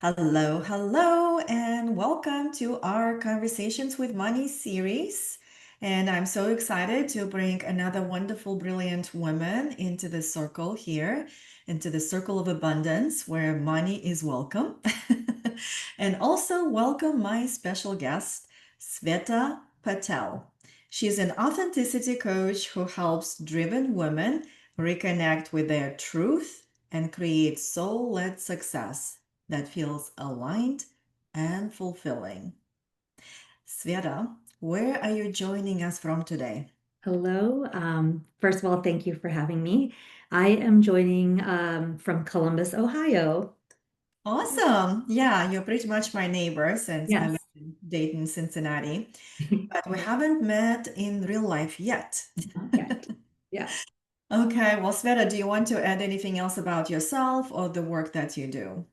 Hello, hello, and welcome to our Conversations with Money series. And I'm so excited to bring another wonderful, brilliant woman into the circle here, into the circle of abundance where money is welcome. And also welcome my special guest, Sweta Patel. She's an authenticity coach who helps driven women reconnect with their truth and create soul-led success that feels aligned and fulfilling. Sveta, where are you joining us from today? Hello. First of all, thank you for having me. I am joining from Columbus, Ohio. Awesome. Yeah, you're pretty much my neighbor since I live Yes. in Dayton, Cincinnati, but we haven't met in real life yet. Not yet. Yeah. Okay, well, Sveta, do you want to add anything else about yourself or the work that you do?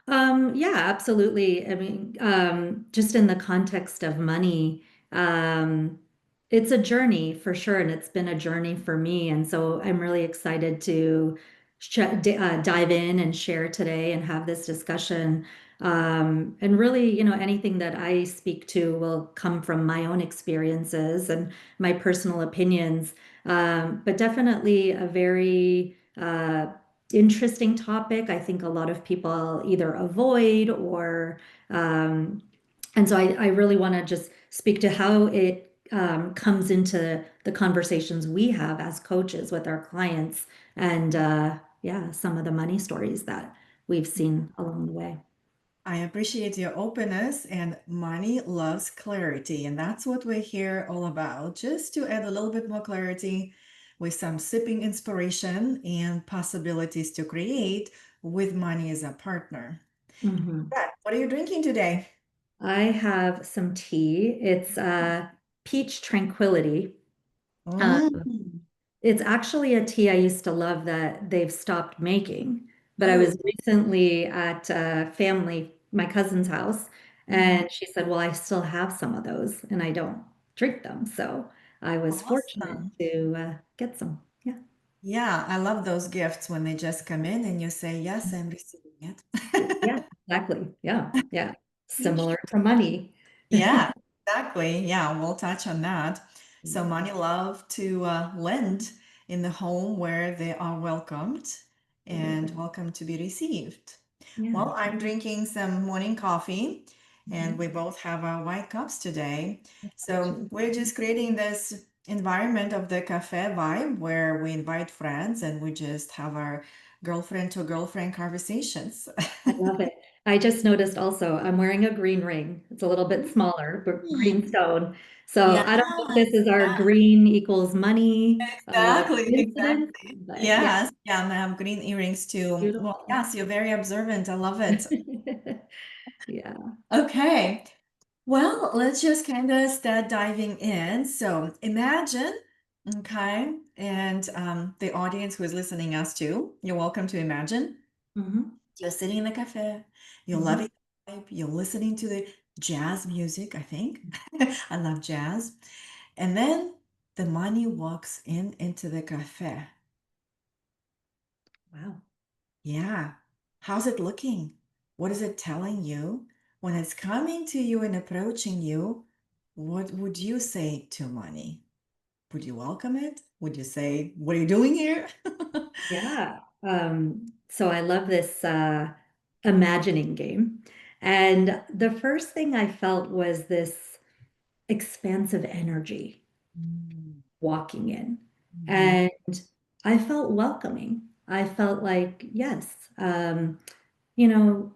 Yeah, absolutely. I mean, just in the context of money, um, it's a journey for sure, and it's been a journey for me. And so I'm really excited to dive in and share today and have this discussion. And really, anything that I speak to will come from my own experiences and my personal opinions. But definitely a very interesting topic. I think a lot of people either avoid or, um, and so I really want to just speak to how it comes into the conversations we have as coaches with our clients and, yeah, some of the money stories that we've seen along the way. I appreciate your openness, and money loves clarity. And that's what we're here all about, just to add a little bit more clarity with some sipping inspiration and possibilities to create with money as a partner. Mhm. Brad, what are you drinking today? I have some tea. It's peach tranquility. Uh, Mm. It's actually a tea I used to love that they've stopped making. But I Oh, was recently at my cousin's house, mhm. and she said, well, I still have some of those and I don't drink them. So I was fortunate Awesome. to get some. Yeah. Yeah, I love those gifts when they just come in and you say, yes, I'm receiving Yeah, it. exactly. Yeah. Yeah. Similar to money. Yeah, exactly. Yeah, we'll touch on that. So Yeah. money love to lend in the home where they are welcomed and Absolutely. welcome to be received. Yeah. Well, I'm drinking some morning coffee and Mhm. we both have our white cups today. So Cheers. we're just creating this environment of the cafe vibe where we invite friends and we just have our girlfriend to girlfriend conversations. I love it. I just noticed also I'm wearing a green ring. It's a little bit smaller, but green Mm. stone. So Yes, I don't know if this is our green equals money exactly, coincidence, exactly. but yeah, Yes, yeah, and I have green earrings too. Well, beautiful. yes, you're very observant. I love it. Yeah. Okay, well, let's just kind of start diving in. So imagine, okay, and the audience who is listening us too, you're welcome to imagine. Hmm. You're sitting in the cafe, you're Hmm. loving the vibe, you're listening to the jazz music, I think. I love jazz. And then the money walks in into the cafe. Wow. Yeah. How's it looking? What is it telling you? When it's coming to you and approaching you, what would you say to money? Would you welcome it? Would you say, what are you doing here? Yeah. So I love this imagining game. And the first thing I felt was this expansive energy Mm, walking in. mhm, And I felt welcoming. I felt like, yes, you know,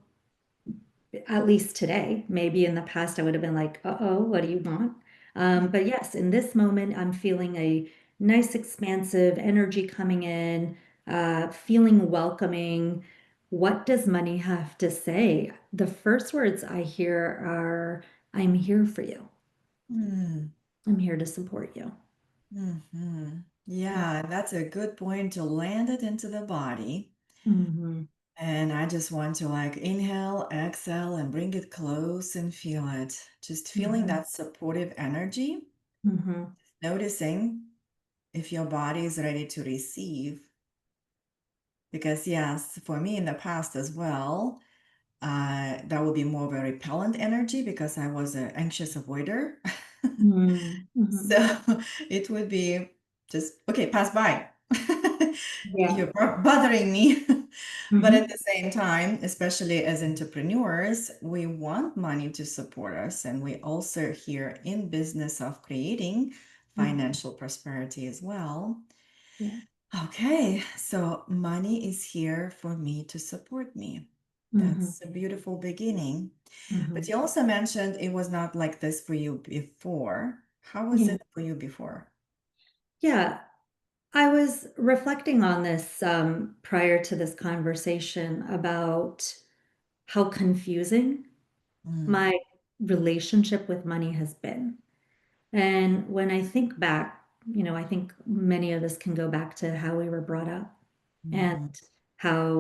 at least today, maybe in the past, I would have been like, uh-oh, what do you want? But yes, in this moment, I'm feeling a nice, expansive energy coming in, feeling welcoming. What does money have to say? The first words I hear are, I'm here for you. mm, I'm here to support you. mhm. Yeah, that's a good point to land it into the body. Hmm. And I just want to like inhale, exhale, and bring it close and feel it. Just feeling Hmm. that supportive energy, Hmm. noticing if your body is ready to receive. Because, yes, for me in the past as well, that would be more of a repellent energy because I was an anxious avoider. So Mm-hmm. it would be just, okay, pass by. Yeah. You're bothering me. But at Mm-hmm. the same time, especially as entrepreneurs, we want money to support us. And we also here in business of creating financial prosperity as well. Yeah. Okay, so money is here for me to support me. Mm-hmm. That's a beautiful beginning. But Mm-hmm. you also mentioned it was not like this for you before. How was Yeah. it for you before? Yeah. I was reflecting on this prior to this conversation about how confusing Mm, my relationship with money has been. And when I think back, I think many of us can go back to how we were brought up and mhm,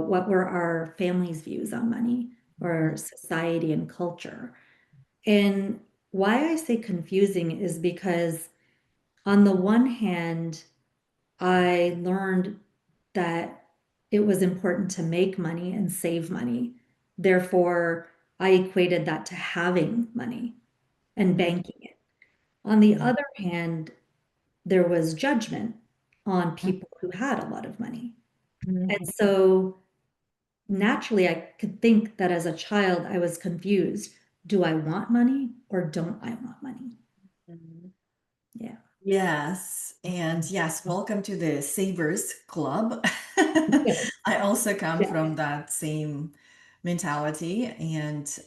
what were our family's views on money or mhm, society and culture. And why I say confusing is because on the one hand, I learned that it was important to make money and save money. Therefore, I equated that to having money and mhm, banking it. On the mhm, other hand, there was judgment on people who had a lot of money. And mhm, so naturally, I could think that as a child, I was confused. Do I want money or don't I want money? mhm. Yeah. Yes, and yes, welcome to the Savers Club. Good. I also come Yeah. from that same mentality, and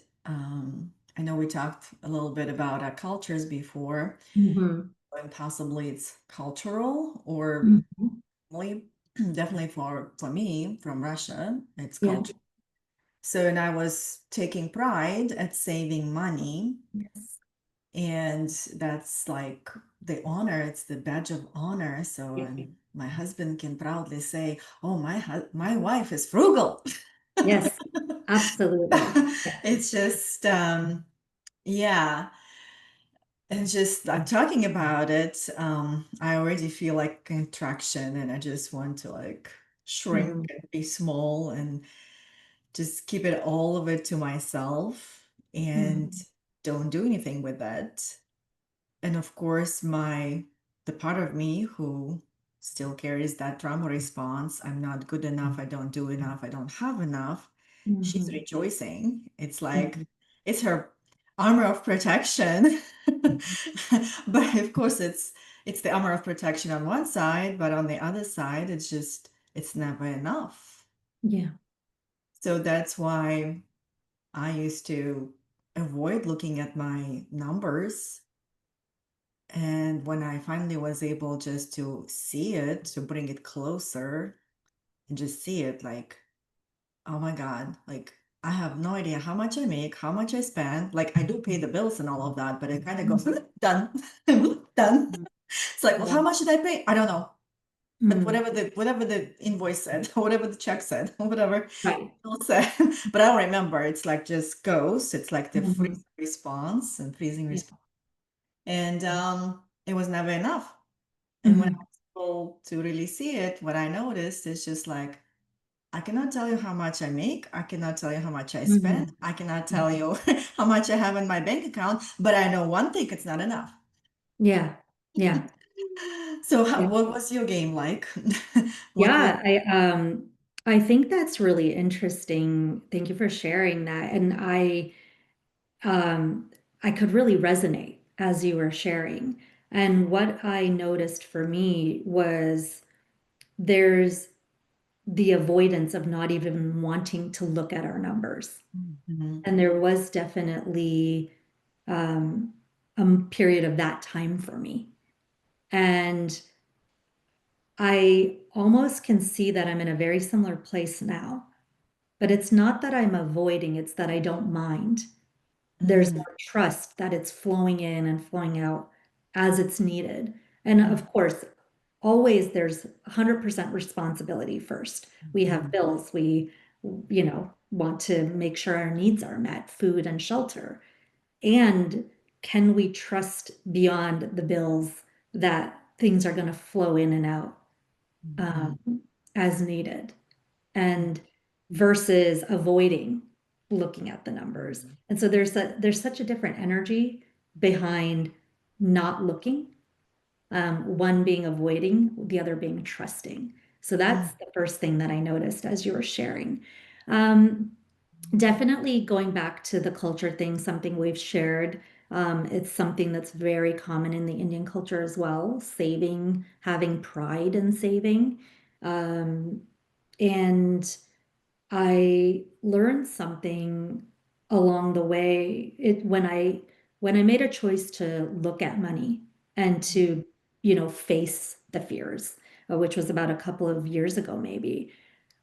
I know we talked a little bit about our cultures before, Hmm. and possibly it's cultural or Hmm. only definitely for me from Russia, it's Yeah. culture. So, and I was taking pride at saving money. Yes. And that's like the honor, it's the badge of honor. So, Yeah. and my husband can proudly say, "Oh, my wife is frugal." Yes. Absolutely. Yeah. It's just, yeah. And just I'm talking about it. I already feel like contraction, and I just want to like shrink Hmm. and be small and just keep it all of it to myself and Hmm. don't do anything with it. And of course, the part of me who still carries that trauma response, I'm not good enough, I don't do enough, I don't have enough, she's Hmm. rejoicing. It's like Hmm. it's her armor of protection. But of course it's the armor of protection on one side, but on the other side, it's never enough. Yeah. So that's why I used to avoid looking at my numbers. And when I finally was able just to see it, to bring it closer and just see it, like, oh my God, like I have no idea how much I make, how much I spend. Like I do pay the bills and all of that, but it kind of goes done, done. Mhm. It's like, well, Yeah. how much did I pay? I don't know. But Mm. whatever the invoice said, whatever the check said, whatever Right. it said, but I don't remember. It's like just goes. It's like the Hmm. freeze response and freezing Yeah. response. And it was never enough. And when I Hmm. was able to really see it, what I noticed is just like, I cannot tell you how much I make. I cannot tell you how much I spend. Hmm. I cannot tell you how much I have in my bank account, but I know one thing, it's not enough. Yeah. Yeah. So Yeah. what was your game like? What was Yeah. I think that's really interesting. Thank you for sharing that. And um I could really resonate as you were sharing. And what I noticed for me was there's the avoidance of not even wanting to look at our numbers. Mhm, And there was definitely um, a period of that time for me. And I almost can see that I'm in a very similar place now. But it's not that I'm avoiding, it's that I don't mind. There's mhm, more trust that it's flowing in and flowing out as it's needed. And mhm, of course, always there's 100% responsibility first. We have mhm, bills. We want to make sure our needs are met, food and shelter. And can we trust beyond the bills that things are going to flow in and out mhm, um, as needed? And versus avoiding. looking at the numbers. And so there's such a different energy behind not looking, one being avoiding, the other being trusting. So that's the first thing that I noticed as you were sharing. Um, Definitely going back to the culture thing, something we've shared. It's something that's very common in the Indian culture as well, saving, having pride in saving. Um, and I learned something along the way. When I made a choice to look at money and to, face the fears, which was about a couple of years ago, maybe.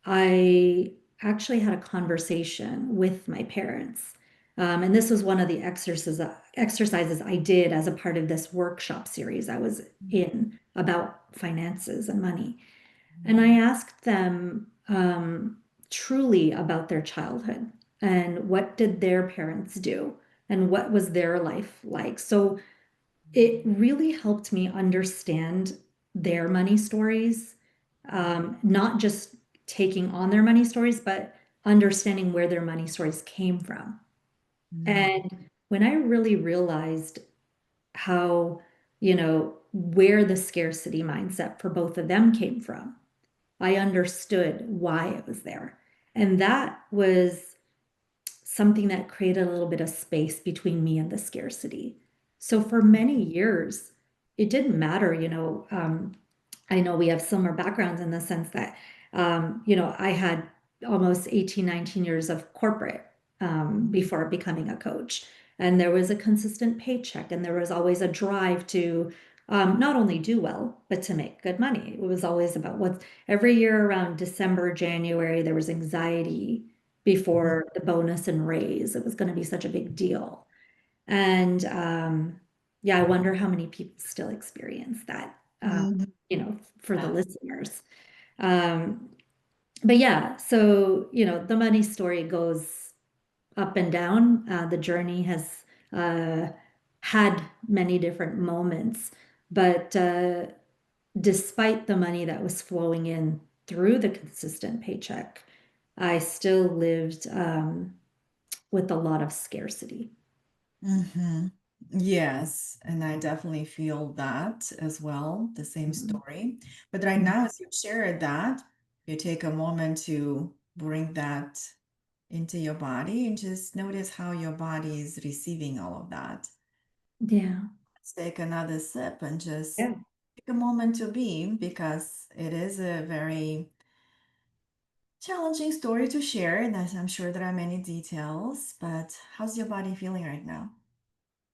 I actually had a conversation with my parents. And this was one of the exercises I did as a part of this workshop series I was in about finances and money. And I asked them truly about their childhood and what did their parents do and what was their life like. So it really helped me understand their money stories, not just taking on their money stories, but understanding where their money stories came from. And when I really realized how, where the scarcity mindset for both of them came from, I understood why it was there. And that was something that created a little bit of space between me and the scarcity. So for many years, it didn't matter, I know we have similar backgrounds in the sense that, I had almost 18, 19 years of corporate before becoming a coach. And there was a consistent paycheck, and there was always a drive to not only do well, but to make good money. It was always about what every year around December, January, there was anxiety before the bonus and raise. It was going to be such a big deal. And yeah, I wonder how many people still experience that, for the Yeah. listeners. Um, but yeah, so, the money story goes up and down. The journey has uh, had many different moments, but despite the money that was flowing in through the consistent paycheck, I still lived with a lot of scarcity. Mm-hmm. Yes, and I definitely feel that as well, the same Mhm. story. But right now, as you shared that, you take a moment to bring that into your body and just notice how your body is receiving all of that. Yeah. Let's take another sip and just Yeah. take a moment to be, because it is a very challenging story to share, and as I'm sure there are many details, but how's your body feeling right now?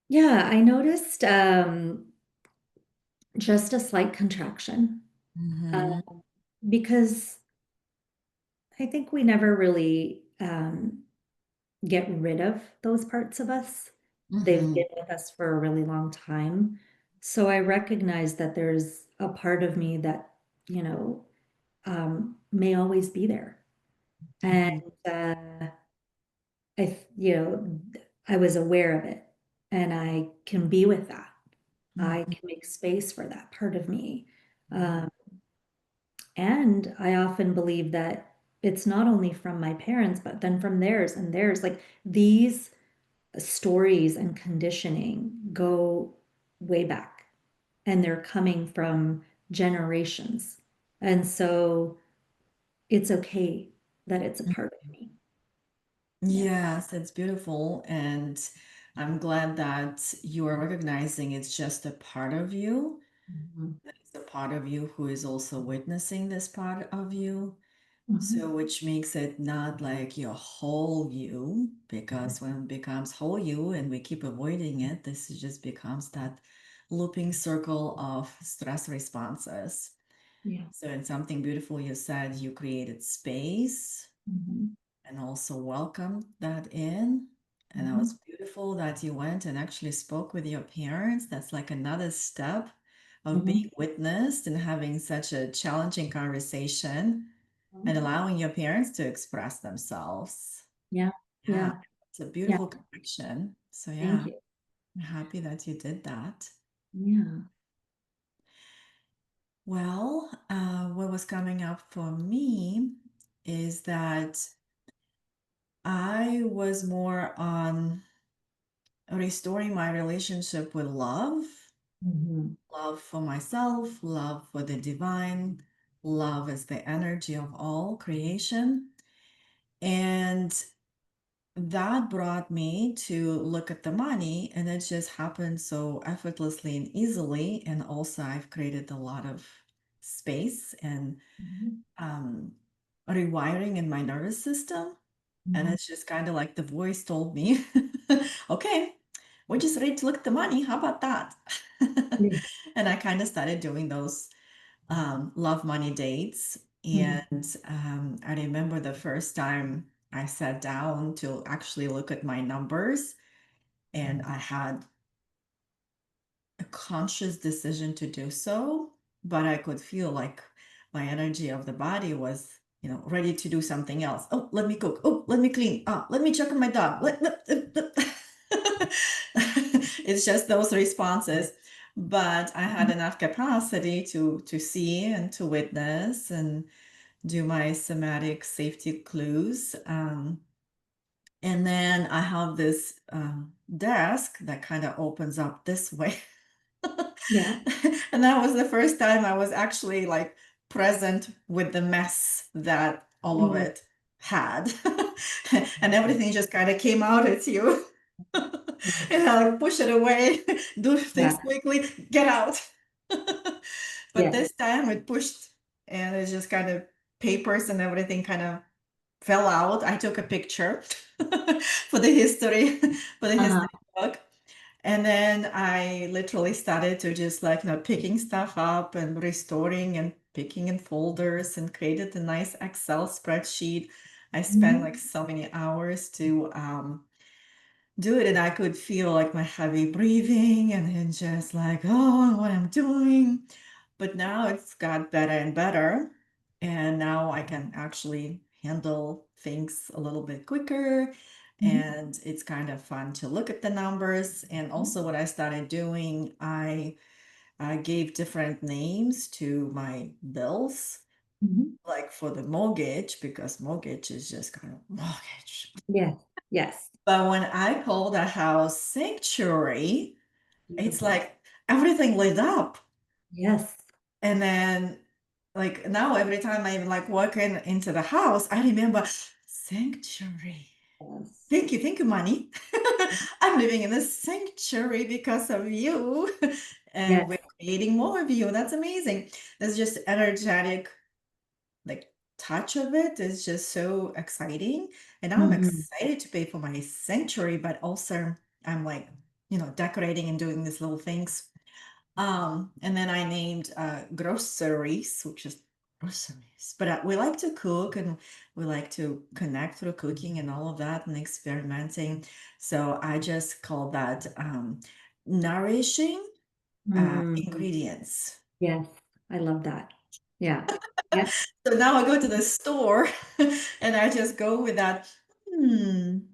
Yeah, I noticed just a slight contraction Mm-hmm. uh, because I think we never really get rid of those parts of us. They've Mm-hmm. been with us for a really long time. So I recognize that there's a part of me that, you know, may always be there. And I was aware of it and I can be with that. I Mm-hmm. can make space for that part of me. Um, and I often believe that it's not only from my parents, but then from theirs and theirs. Like these stories and conditioning go way back and they're coming from generations. And so it's okay that it's a part of me. Yeah. Yes, that's beautiful. And I'm glad that you are recognizing it's just a part of you. Mhm. It's a part of you who is also witnessing this part of you. So, Mhm. which makes it not like your whole you, because when it becomes whole you and we keep avoiding it, just becomes that looping circle of stress responses. Yeah. So, in something beautiful you said, you created space Mhm. and also welcomed that in. And that was Mhm. beautiful that you went and actually spoke with your parents. That's like another step of being Mhm. witnessed and having such a challenging conversation and Mhm. allowing your parents to express themselves. Yeah. Yeah, Yeah. it's a Yeah. beautiful connection. So, Thank yeah, you. I'm happy that you did that. Yeah. Well, what was coming up for me is that I was more on restoring my relationship with love, Mhm. love for myself, love for the divine, love as the energy of all creation. And that brought me to look at the money, and it just happened so effortlessly and easily. And also, I've created a lot of space and Mhm. um, rewiring in my nervous system. And Mhm. it's just kind of like the voice told me, okay, we're just ready to look at the money. How about that? Yeah. And I kind of started doing those love money dates. Mhm. And I remember the first time I sat down to actually look at my numbers, and I had a conscious decision to do so, but I could feel like my energy of the body was, ready to do something else. Oh, let me cook. Oh, let me clean. Oh, let me check on my dog. It's just those responses. But I had enough capacity to see and to witness and do my somatic safety clues. And then I have this desk that kind of opens up this way. Yeah. And that was the first time I was actually like present with the mess that all of Mhm. it had. And everything just kind of came out at you. And I like push it away, do things Yeah. quickly, get out. But Yeah. this time it pushed, and it just kind of papers and everything kind of fell out. I took a picture for the history, for the Uh-huh. history book. And then I literally started to just like, picking stuff up and restoring and picking in folders and created a nice Excel spreadsheet. I spent Mhm. like so many hours to do it, and I could feel like my heavy breathing and then just like, oh, what I'm doing. But now it's got better and better. And now I can actually handle things a little bit quicker. Mhm. And it's kind of fun to look at the numbers. And also, what I started doing, I gave different names to my bills, Mhm. like for the mortgage, because mortgage is just kind of mortgage. Yes. Yes. But when I called a house sanctuary, it's Beautiful. like everything lit up. Yes. And then, like now, every time I like walk into the house, I remember sanctuary. Yes. Thank you, money. I'm living in a sanctuary because of you, and Yes. we're creating more of you. That's amazing. There's just energetic, like touch of it is just so exciting. And now I'm Mhm. excited to pay for my sanctuary, but also I'm like, decorating and doing these little things. And then I named groceries, which is groceries. But we like to cook, and we like to connect through cooking and all of that and experimenting. So I just call that nourishing Mhm. ingredients. Yes. I love that. Yeah. Yeah. So now I go to the store and I just go with that,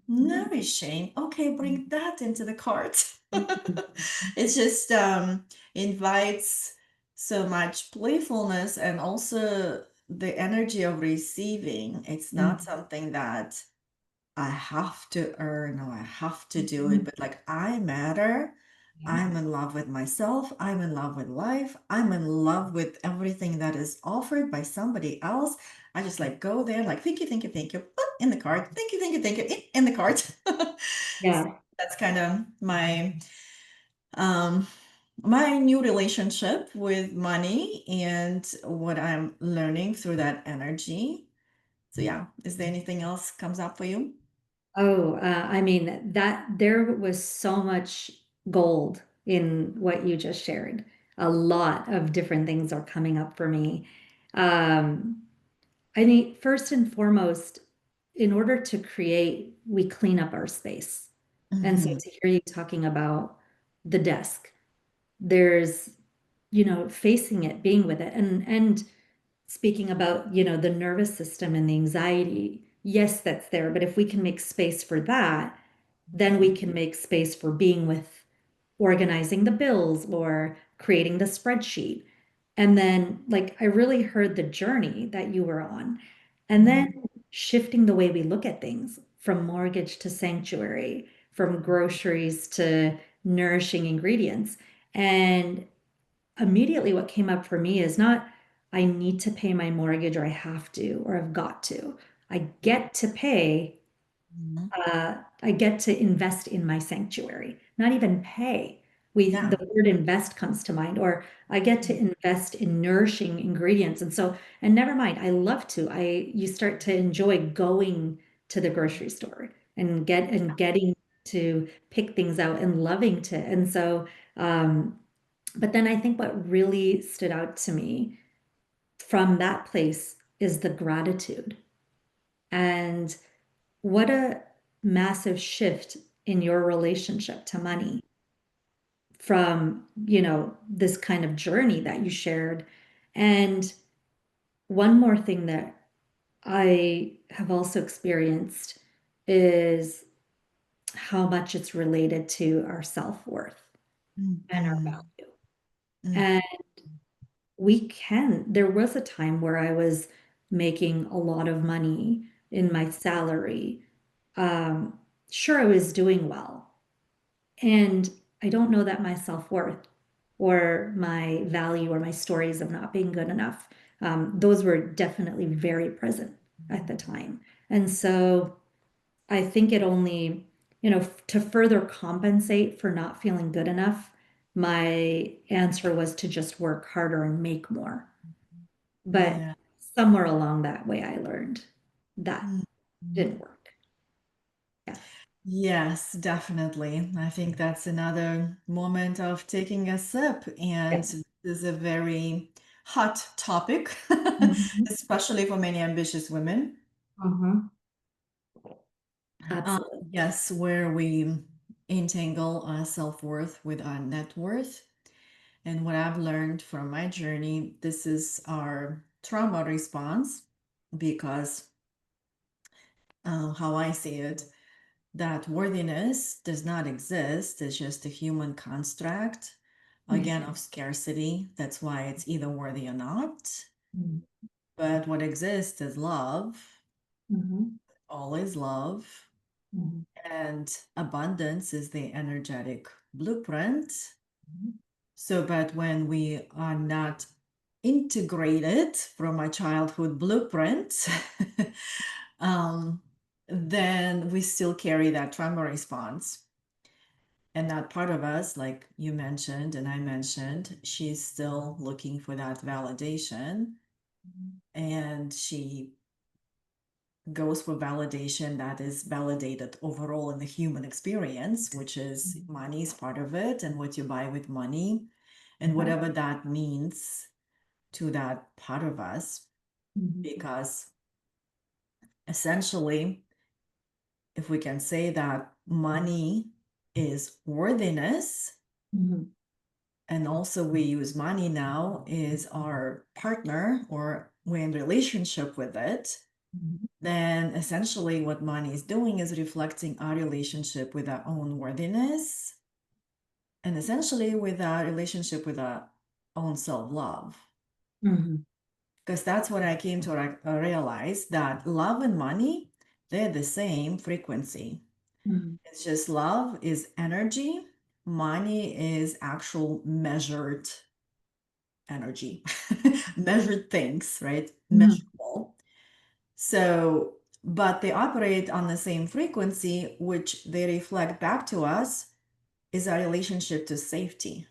nourishing. Okay, bring that into the cart. It just invites so much playfulness and also the energy of receiving. It's not Mhm. something that I have to earn or I have to do it, Mhm. but like I matter. Yeah. I'm in love with myself. I'm in love with life. I'm in love with everything that is offered by somebody else. I just like go there, like, thank you, put in the cart. Thank you, in the cart. So Yeah. that's kind of um my new relationship with money and what I'm learning through that energy. So yeah, is there anything else comes up for you? Oh, I mean, that there was so much gold in what you just shared. A lot of different things are coming up for me. Um, I mean, first and foremost, in order to create, we clean up our space. And so Mhm. to hear you talking about the desk, there's, facing it, being with it, and speaking about, the nervous system and the anxiety, yes, that's there. But if we can make space for that, then we can make space for being with organizing the bills or creating the spreadsheet. And then, like, I really heard the journey that you were on. And then Mhm. shifting the way we look at things from mortgage to sanctuary, from groceries to nourishing ingredients. And immediately what came up for me is not, I need to pay my mortgage or I have to or I've got to. I get to pay Mhm. I get to invest in my sanctuary, not even pay. The Yeah. word invest comes to mind, or I get to invest in nourishing ingredients. And so, and never mind, I love to. You start to enjoy going to the grocery store and getting to pick things out and loving to. And so, but then I think what really stood out to me from that place is the gratitude. And what a massive shift in your relationship to money from, this kind of journey that you shared. And one more thing that I have also experienced is how much it's related to our self-worth and our Mhm. value. Mhm. And there was a time where I was making a lot of money in my salary. Um, sure, I was doing well. And I don't know that my self-worth or my value or my stories of not being good enough, those were definitely very present at the time. And so I think it only, to further compensate for not feeling good enough, my answer was to just work harder and make more. But Yeah. somewhere along that way, I learned that Mhm. didn't work. Yeah. Yes, definitely. I think that's another moment of taking a sip. And Yeah. this is a very hot topic, Mhm. especially for many ambitious women. Mhm. Uh, Absolutely. yes, where we entangle our self-worth with our net worth. And what I've learned from my journey, this is our trauma response because how I see it, that worthiness does not exist. It's just a human construct, Yeah. again, of scarcity. That's why it's either worthy or not. Mhm. But what exists is love, Mhm. always love. Mhm. And abundance is the energetic blueprint. Mhm. So, but when we are not integrated from my childhood blueprint, um, then we still carry that trauma response. And that part of us, like you mentioned and I mentioned, she's still looking for that validation. And she goes for validation that is validated overall in the human experience, which is money is part of it and what you buy with money and Mhm. whatever that means to that part of us. Mhm. Because essentially, if we can say that money is worthiness, Mhm. and also we use money now is our partner or we're in relationship with it, Mhm. then essentially what money is doing is reflecting our relationship with our own worthiness and essentially with our relationship with our own self-love. Mhm. Because that's what I came to realize that love and money, they're the same frequency. Mhm. It's just love is energy, money is actual measured energy, measured things, right? Mhm. Measurable. So, but they operate on the same frequency, which they reflect back to us is our relationship to safety.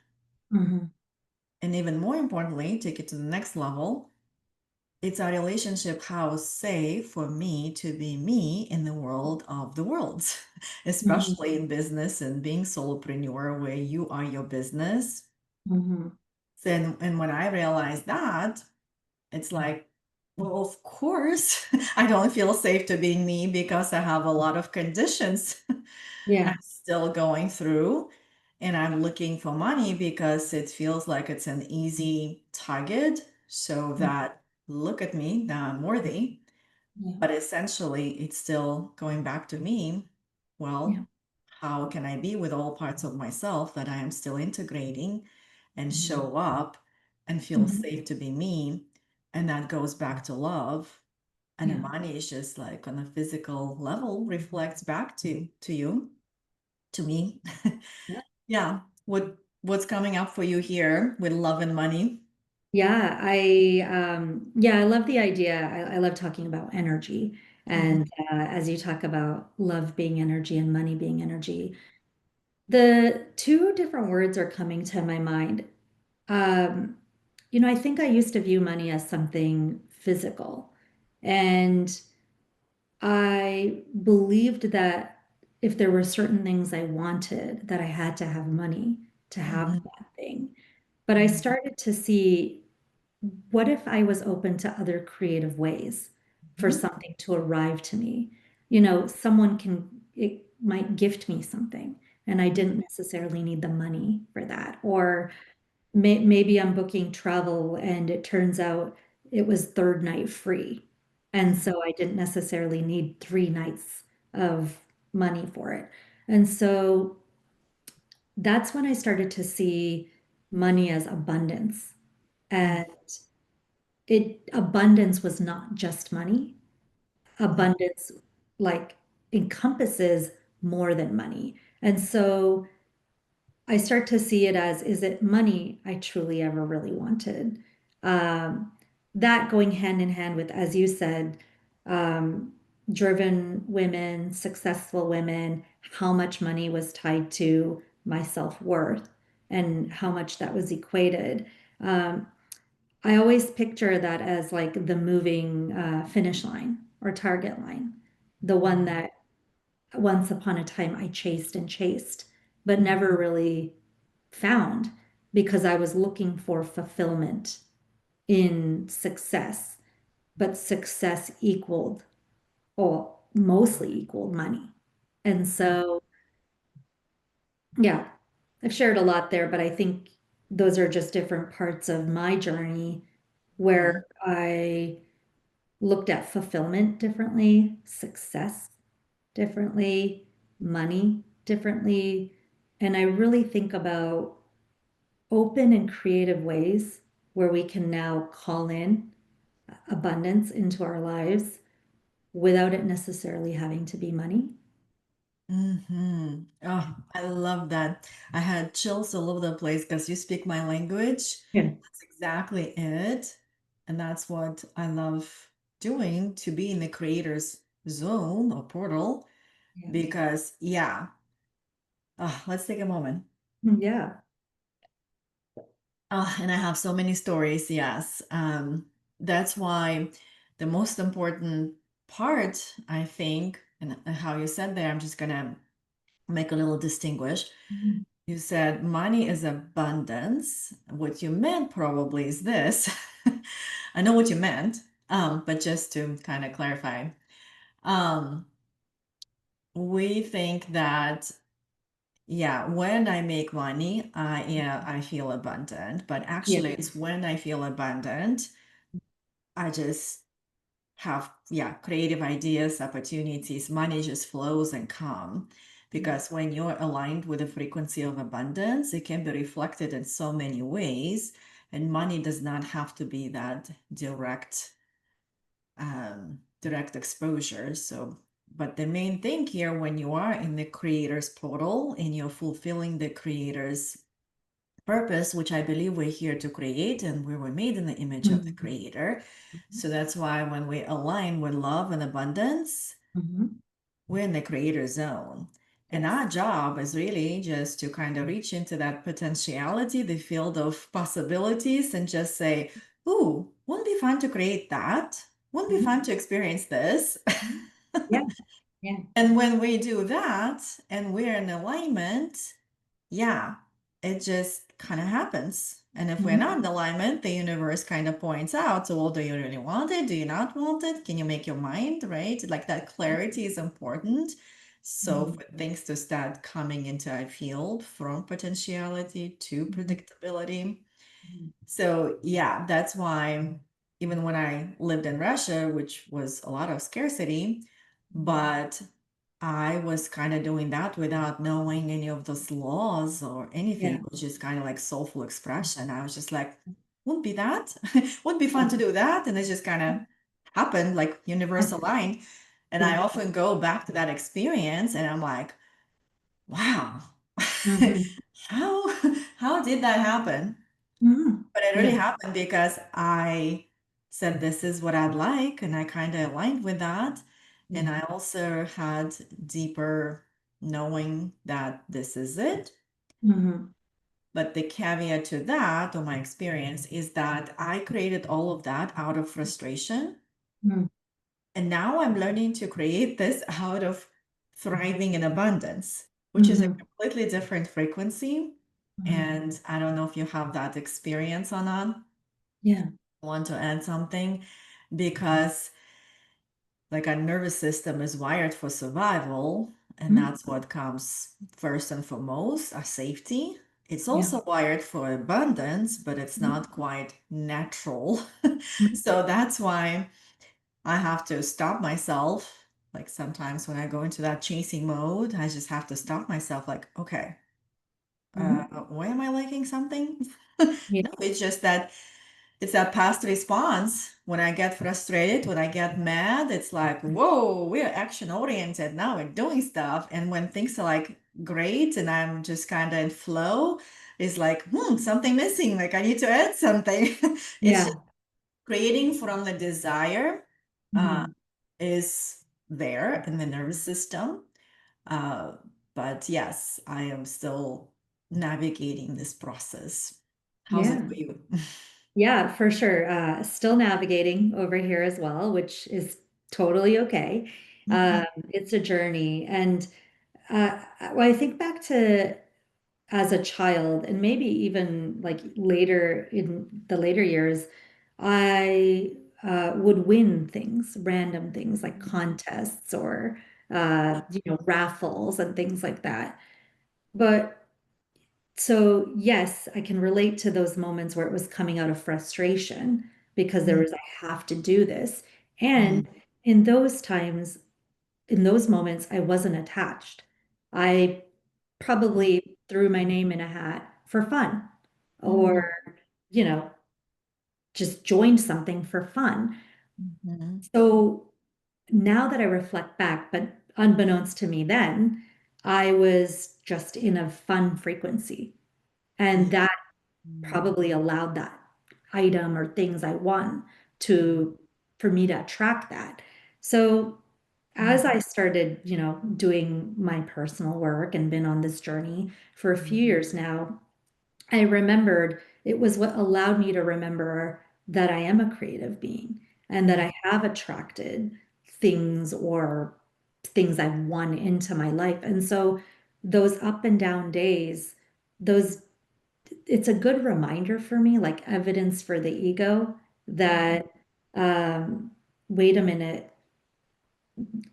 Mhm. And even more importantly, take it to the next level, it's our relationship how safe for me to be me in the world of the worlds, Mhm. especially in business and being solopreneur where you are your business. Mhm. Then, and when I realized that, it's like, well, of course, I don't feel safe to being me because I have a lot of conditions Yeah. I'm still going through. And I'm looking for money because it feels like it's an easy target. So Mhm. that look at me, now I'm worthy. Yeah. But essentially, it's still going back to me. Yeah. Well, how can I be with all parts of myself that I am still integrating and Mhm. show up and feel Mhm. safe to be me? And that goes back to love. and the Yeah. money is just like on a physical level reflects back to you, to me. Yeah. What's coming up for you here with love and money? Yeah, I love the idea. I love talking about energy. Mhm, And as you talk about love being energy and money being energy, the two different words are coming to my mind. Um, I think I used to view money as something physical. And I believed that if there were certain things I wanted, that I had to have money to have mhm, that thing. But I mhm, started to see, what if I was open to other creative ways for mhm, something to arrive to me? Someone it might gift me something, and I didn't necessarily need the money for that. Or maybe I'm booking travel and it turns out it was third night free. And mhm, so I didn't necessarily need 3 nights of money for it. And so that's when I started to see money as abundance. mhm, And abundance was not just money. mhm, Abundance like encompasses more than money. And so I start to see it as, is it money I truly ever really wanted? Um, that going hand in hand with, as you said, um, driven women, successful women, how much money was tied to my self-worth and how much that was equated. Um, I always picture that as like the moving finish line or target line, the one mhm, that once upon a time I chased and chased, but mhm, never really found because I was looking for fulfillment in success, but success equaled or mostly equaled money. And so, yeah, I've shared a lot there, but I think those are just different parts of my journey mhm, where I looked at fulfillment differently, success differently, money differently. And I really think about open and creative ways where we can now call in abundance into our lives without it necessarily having to be money. mhm. Oh, I love that. I had chills all over the place because you speak my language. Yeah. That's exactly it. And that's what I love doing, to be in the creator's zone or portal. Yeah. Because, yeah, let's take a moment. Yeah. And I have so many stories, yes. That's why the most important part, I think, and how you said there, I'm just gonna make a little distinguish. Mhm. You said money is abundance. What you meant probably is this. I know what you meant, but just to kind of clarify, um, we think that, yeah, when I make money, yeah, I feel abundant. But Yeah. actually, it's when I feel abundant, I just have, yeah, creative ideas, opportunities, money just flows and come. Because when you're aligned with the frequency of abundance, it can be reflected in so many ways. And money does not have to be that direct exposure. So, but the main thing here, when you are in the creator's portal and you're fulfilling the creator's purpose, which I believe we're here to create, and we were made in the image of the Mhm. creator. So that's why when we align with love and abundance, Mhm. we're in the creator zone. And Yes. our job is really just to kind of reach into that potentiality, the field of possibilities, and just say, ooh, wouldn't it be fun to create that? Wouldn't it be Mhm. fun to experience this? Yeah. Yeah. And when we do that and we're in alignment, yeah, it just kind of happens. And if we're Mhm. not in alignment, the universe kind of points out, so, well, do you really want it? Do you not want it? Can you make your mind, right? Like that clarity is important. So Mhm. for things to start coming into our field from potentiality to Mhm. predictability. Mhm. So yeah, that's why even when I lived in Russia, which was a lot of scarcity, but I was kind of doing that without knowing any of those laws or anything. Yeah. It was just kind of like soulful expression. I was just like, wouldn't be that? Would be fun Yeah. to do that. And it just kind of happened, like Yeah. universal line. And I Yeah. often go back to that experience and I'm like, wow, Hmm. how how did that happen? Hmm. But it really Yeah. happened because I said this is what I'd like, and I kind of aligned with that. And I also had deeper knowing that this is it. Hmm. But the caveat to that, or my experience, is that I created all of that out of frustration. Hmm. And now I'm learning to create this out of thriving in abundance, which is a Hmm. completely different frequency. Hmm. And I don't know if you have that experience or not. Yeah. Want to add something because like our nervous system is wired for survival, and Hmm. that's what comes first and foremost, our safety. It's Yeah. also wired for abundance, but it's Hmm. not quite natural. Hmm. So that's why I have to stop myself. Like sometimes when I go into that chasing mode, I just have to stop myself, like, okay, Hmm. why am I liking something? Yeah. No, it's just that it's that past response. When I get frustrated, when I get mad, it's like, whoa, we're action oriented. Now we're doing stuff. And when things are like great and I'm just kind of in flow, it's like, something missing. Like I need to add something. It's just Yeah. creating from the desire uh, Hmm. is there in the nervous system. Uh, but yes, I am still navigating this process. How's it Yeah. for you? Yeah, for sure. Still navigating over here as well, which is totally okay. Mhm. It's a journey. And when I think back to as a child, and maybe even like later in the later years, I would win things, random things like contests or raffles and things like that. But so, yes, I can relate to those moments where it was coming out of frustration because there Mhm. was, I have to do this. And Mhm. in those times, in those moments, I wasn't attached. I probably threw my name in a hat for fun or, Mhm. you know, just joined something for fun. Mhm. So now that I reflect back, but unbeknownst to me then, I was just in a fun frequency. And Yeah. that Mhm. probably allowed that item or things I won to for me to attract that. So Mhm. as I started, doing my personal work and been on this journey for a few years now, I remembered it was what allowed me to remember that I am a creative being and that Mhm. I have attracted things or things I've won into my life. And so those up and down days, those it's a good reminder for me, like evidence for the ego that um, wait a minute,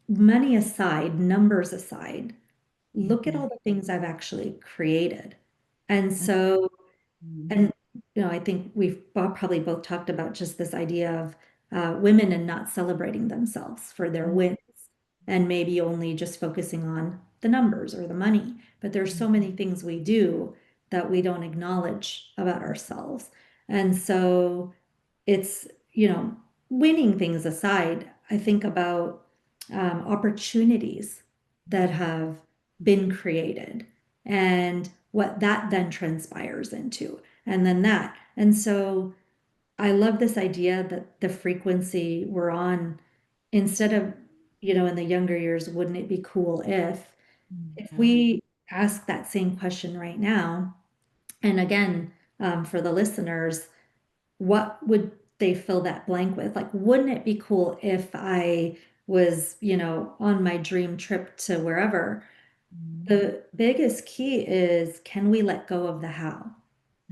money aside, numbers aside, look at Mhm. all the things I've actually created. And Mhm. so, Mhm. and I think we've probably both talked about just this idea of women and not celebrating themselves for their wins and maybe only just focusing on the numbers or the money. But there's so many things we do that we don't acknowledge about ourselves. And so it's, winning things aside, I think about opportunities that have been created and what that then transpires into, and then that. And so I love this idea that the frequency we're on, instead of, in the younger years, wouldn't it be cool if Mhm. we ask that same question right now? And again, for the listeners, what would they fill that blank with? Like, wouldn't it be cool if I was, on my dream trip to wherever? Mhm. The biggest key is, can we let go of the how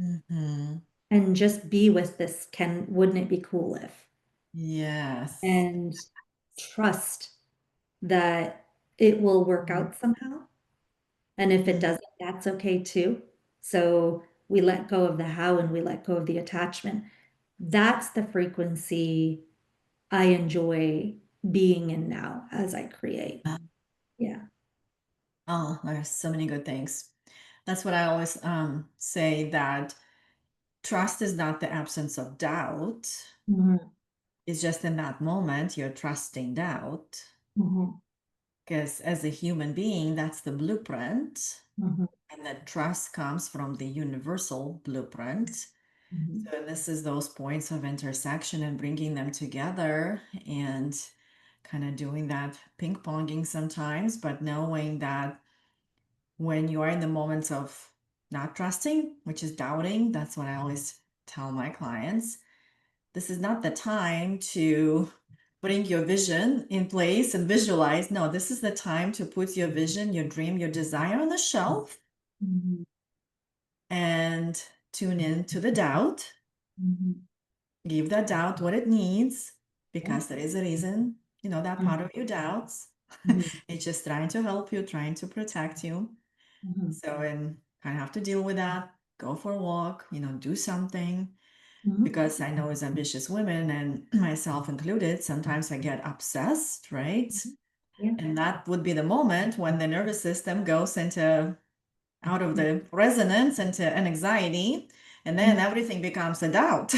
Mhm. and just be with this? Wouldn't it be cool if? Yes. And trust that it will work Mhm. out somehow. And if it doesn't, that's okay too. So we let go of the how and we let go of the attachment. That's the frequency I enjoy being in now as I create. Yeah. Oh, there's so many good things. That's what I always say that trust is not the absence of doubt. Mhm. It's just in that moment you're trusting doubt. Mhm. Because as a human being, that's the blueprint. Mhm. And that trust comes from the universal blueprint. Mhm. So this is those points of intersection and bringing them together and kind of doing that ping ponging sometimes, but knowing that when you are in the moments of not trusting, which is doubting, that's what I always tell my clients. This is not the time to bring your vision in place and visualize. No, this is the time to put your vision, your dream, your desire on the shelf Mhm. and tune in to the doubt. Mhm. Give that doubt what it needs Yeah. because there is a reason, that part Mhm. of you doubts. Mhm. It's just trying to help you, trying to protect you. Mhm. So, and kind of have to deal with that. Go for a walk, do something. Mhm. Because I know as ambitious women and myself included, sometimes I get obsessed, right? Yeah. And that would be the moment when the nervous system goes into out of the resonance into an anxiety, and then Mhm. everything becomes a doubt.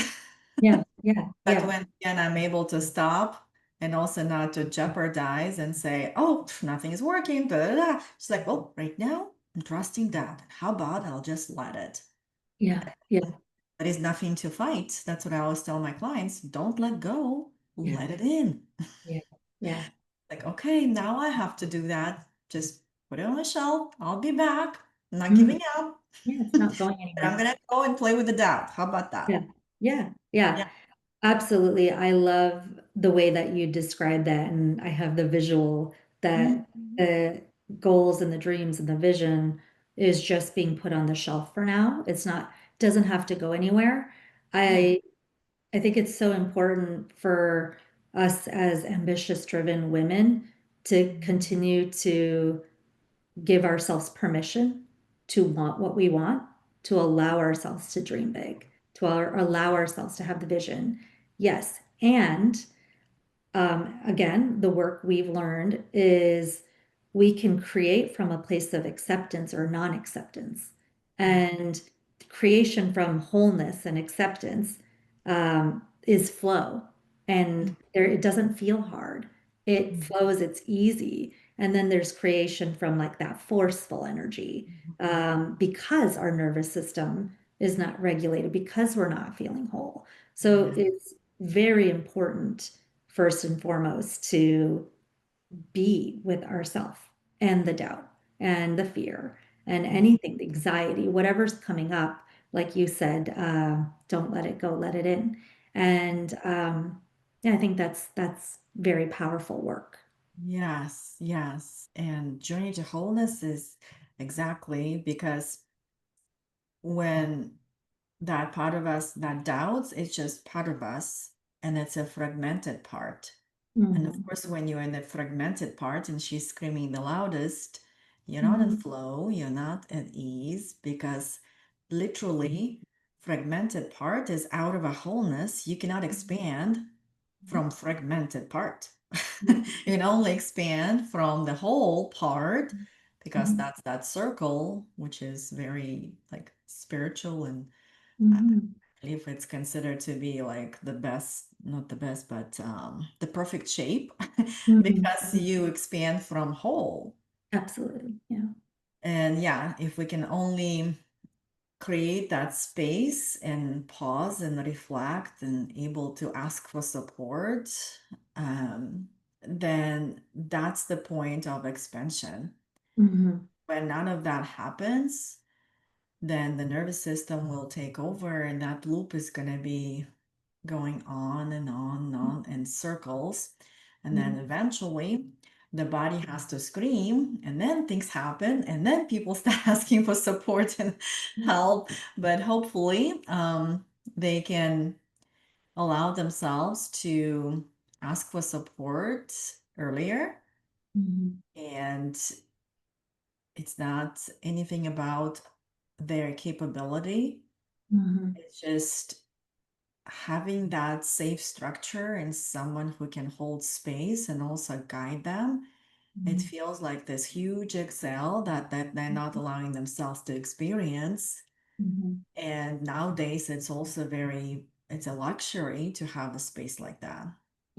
Yeah. Yeah. But Yeah. when again I'm able to stop and also not to jeopardize and say, oh, nothing is working, da, da, da. It's like, well, right now I'm trusting that. How about I'll just let it? Yeah. Yeah. There is nothing to fight. That's what I always tell my clients. Don't let go, Yeah. let it in. Yeah. Yeah. Like, okay, now I have to do that. Just put it on the shelf. I'll be back. I'm not Mhm. giving up, Yeah. It's not going but I'm anywhere. gonna go and play with the doubt. How about that? Yeah. Yeah. Yeah. Yeah. Absolutely. I love the way that you describe that. And I have the visual that Mhm. the goals and the dreams and the vision is just being put on the shelf for now. It's not, doesn't have to go anywhere. Yeah. I think it's so important for us as ambitious driven women to continue to give ourselves permission to want what we want, to allow ourselves to dream big, to allow ourselves to have the vision. Yes. And again, the work we've learned is we can create from a place of acceptance or non-acceptance. And creation from wholeness and acceptance is flow. And there, it doesn't feel hard. It flows, it's easy. And then there's creation from like that forceful energy because our nervous system is not regulated, because we're not feeling whole. So Yeah. it's very important first and foremost to be with ourself and the doubt and the fear and anything, the anxiety, whatever's coming up. Like you said, don't let it go, let it in. And yeah, I think that's very powerful work. Yes, yes. And journey to wholeness is exactly because when that part of us that doubts, it's just part of us and it's a fragmented part. And of Mhm. course, when you're in the fragmented part and she's screaming the loudest, you're not in Mhm. flow, you're not at ease because literally, fragmented part is out of a wholeness. You cannot expand from fragmented part. Yeah. You can only expand from the whole part because Mhm. that's that circle, which is very like spiritual and I Mhm. believe it's considered to be like the best, not the best, but the perfect shape Mhm. because you expand from whole. Absolutely. Yeah. And yeah, if we can only create that space and pause and reflect and able to ask for support, um, then that's the point of expansion. Mhm. When none of that happens, then the nervous system will take over and that loop is going to be going on and on and on in circles. And then Yeah. eventually the body has to scream, and then things happen, and then people start asking for support and help. But hopefully, they can allow themselves to ask for support earlier. Mhm. And it's not anything about their capability, Mhm. it's just having that safe structure and someone who can hold space and also guide them. It Mhm. feels like this huge exhale that they're not allowing themselves to experience. Mhm. And nowadays it's also very it's a luxury to have a space like that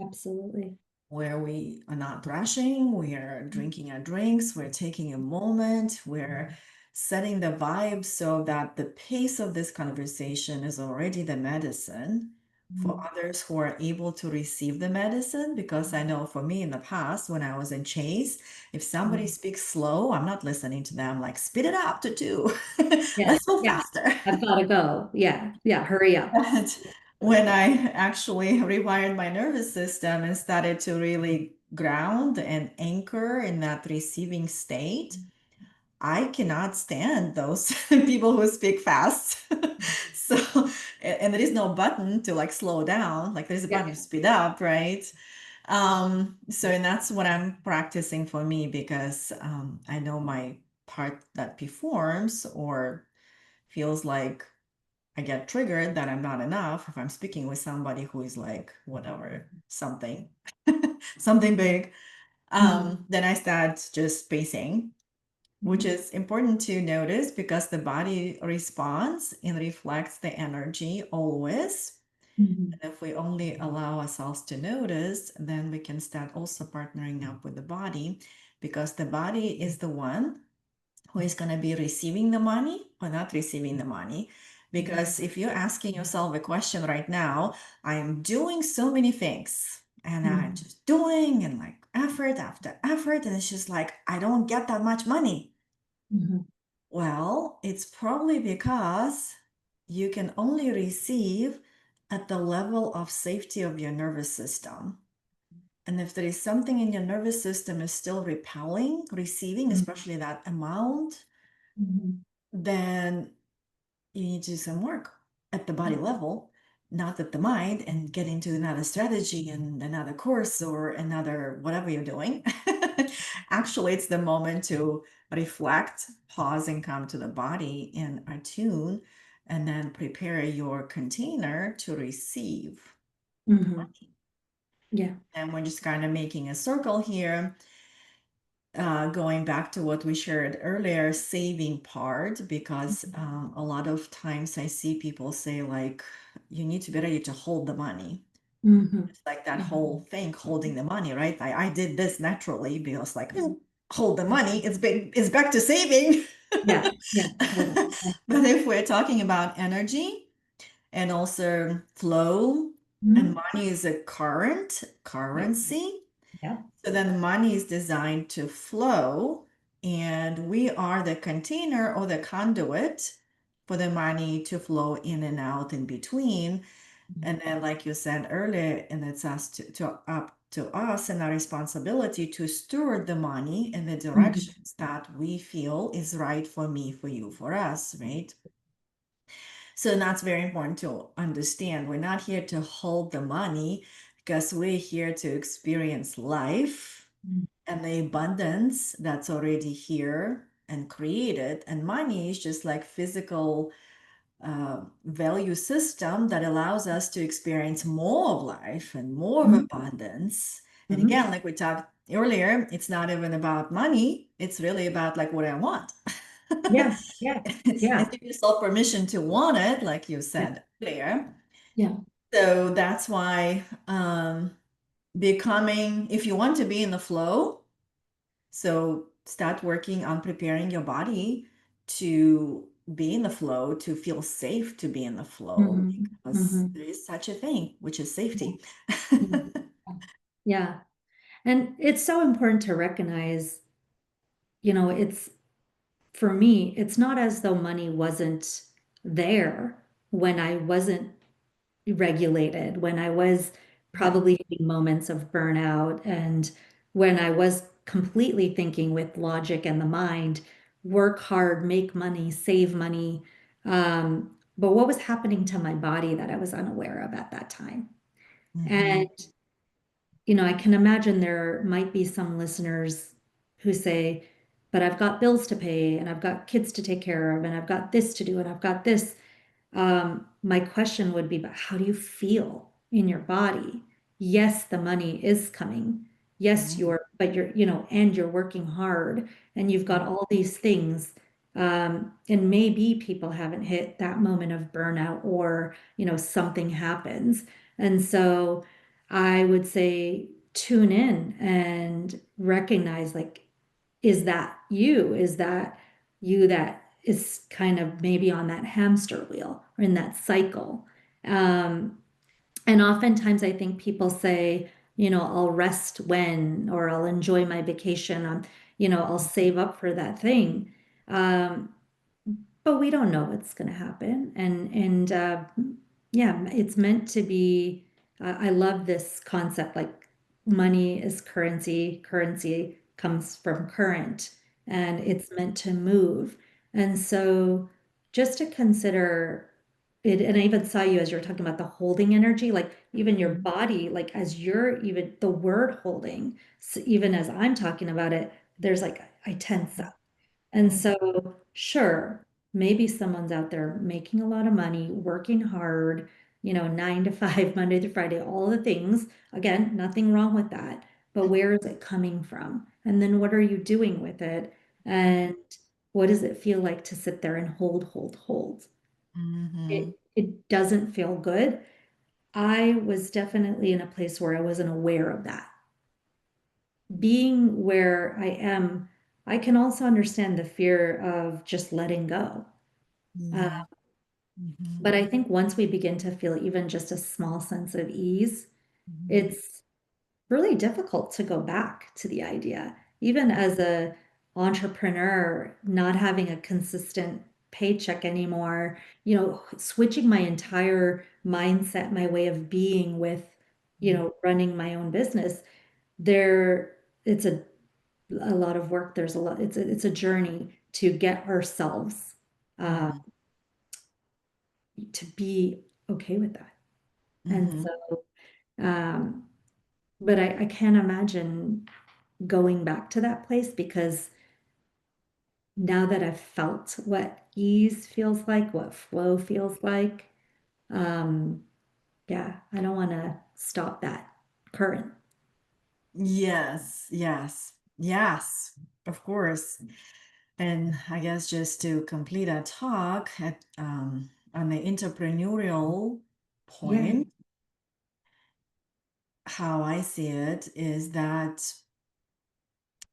Absolutely. where we are not rushing, we are drinking our drinks, we're taking a moment, we're setting the vibe so that the pace of this conversation is already the medicine for Mhm. others who are able to receive the medicine. Because I know for me in the past, when I was in Chase, if somebody Mhm. speaks slow, I'm not listening to them, like, speed it up to two. Yeah, Let's go yeah. faster. I've got to go. Yeah, yeah. Hurry up. But when I actually rewired my nervous system and started to really ground and anchor in that receiving state, I cannot stand those people who speak fast. So, and there is no button to like slow down, like there's a Yeah. button to speed up, right? So, and that's what I'm practicing for me because I know my part that performs or feels like I get triggered that I'm not enough if I'm speaking with somebody who is like, whatever, something, something big. Mhm. Then I start just pacing, which Mhm. is important to notice because the body responds and reflects the energy always. Mhm. And if we only allow ourselves to notice, then we can start also partnering up with the body because the body is the one who is going to be receiving the money or not receiving the money. Because if you're asking yourself a question right now, I am doing so many things and I'm Mhm. just doing and like effort after effort, and it's just like, I don't get that much money. Mhm. Well, it's probably because you can only receive at the level of safety of your nervous system. And if there is something in your nervous system is still repelling, receiving, Mhm. especially that amount, Mhm. then you need to do some work at the body level, not at the mind, and get into another strategy and another course or another whatever you're doing. Actually, it's the moment to reflect, pause, and come to the body and attune, and then prepare your container to receive the Mhm. money. Yeah. And we're just kind of making a circle here, going back to what we shared earlier, saving part, because a lot of times I see people say, like, you need to be ready to hold the money. Mhm. It's like that Mhm. whole thing, holding the money, right? I did this naturally because, like, hold the money, it's back to saving. Yeah. Yeah. Totally. But if we're talking about energy and also flow, and Mhm. money is a Yeah. currency. Yeah. So then money is designed to flow, and we are the container or the conduit for the money to flow in and out in between. And then, like you said earlier, and it's us to up to us and our responsibility to steward the money in the Mhm. directions that we feel is right for me, for you, for us, right? So that's very important to understand. We're not here to hold the money because we're here to experience life and the abundance that's already here and created. And money is just like physical value system that allows us to experience more of life and more of Mhm. abundance. And Mhm. again, like we talked earlier, it's not even about money. It's really about like what I want. Yeah. Yeah. And Yeah. give yourself permission to want it, like you Yeah. said earlier. Yeah. So that's why becoming, if you want to be in the flow, so start working on preparing your body to be in the flow, to feel safe to be in the flow, Mhm. because Mhm. there is such a thing, which is safety. Mhm. Yeah. And it's so important to recognize, it's for me, it's not as though money wasn't there when I wasn't regulated, when I was Yeah. probably having moments of burnout, and when I was completely thinking with logic and the mind, work hard, make money, save money. But what was happening to my body that I was unaware of at that time? Hmm. And I can imagine there might be some listeners who say, but I've got bills to pay and I've got kids to take care of and I've got this to do and I've got this. My question would be, but how do you feel in your body? Yes, the money is coming. Yes, Yeah. but you're, and you're working hard and you've got all these things. And maybe people haven't hit that moment of burnout or, something happens. And so I would say tune in and recognize like, is that you? Is that you that is kind of maybe on that hamster wheel or in that cycle? Um, and oftentimes I think people say, I'll rest when, or I'll enjoy my vacation. I'll save up for that thing. Um, but we don't know what's going to happen. And yeah, it's meant to be. I love this concept. Like money is currency. Currency comes from current, and it's meant to move. And so, just to consider it, and I even saw you as you're talking about the holding energy, like even your Mhm. body, like as you're even the word holding, so even as I'm talking about it, there's like I tense up. And Mhm. so, sure, maybe someone's out there making a lot of money, working hard, 9 to 5, Monday through Friday, all the things. Again, nothing wrong with that. But where is it coming from? And then what are you doing with it? And what does it feel like to sit there and hold, hold, hold? Mhm. It doesn't feel good. I was definitely in a place where I wasn't aware of that. Being where I am, I can also understand the fear of just letting go. Uh, Mhm. Mhm. but I think once we begin to feel even just a small sense of ease, Mhm. it's really difficult to go back to the idea. Even as a entrepreneur, not having a consistent paycheck anymore, switching my entire mindset, my way of being with, running my own business, there it's a lot of work. There's a lot, it's a journey to get ourselves uh, Mhm. to be okay with that. And Mhm. so, um, but I can't imagine going back to that place because now that I've felt what ease feels like, what flow feels like, um, yeah, I don't want to stop that current. Yes, yes, yes, of course. And I guess just to complete our talk on the entrepreneurial Yeah. point, how I see it is that